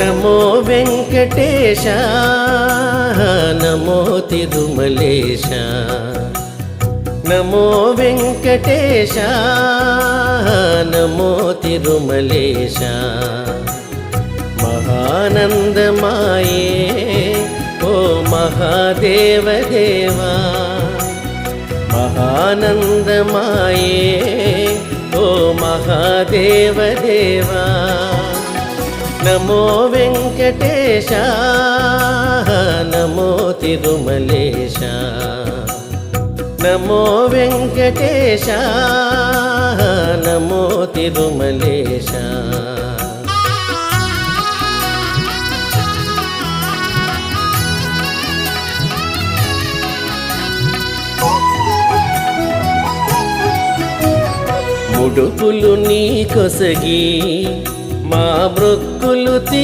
నమో వెంకటేశ నమో తిరుమలేశ నమో వెంకటేశ నమో తిరుమలేశ మహానందమాయే ఓ మహాదేవ దేవా మహానందమాయే ఓ మహాదేవ దేవా నమో వెంకటేశ నమో తిరుమలేశ నమో వెంకటేశ నమో తిరుమలేశ ముడుపులు నీ కొసగి మా బ్రొక్కులు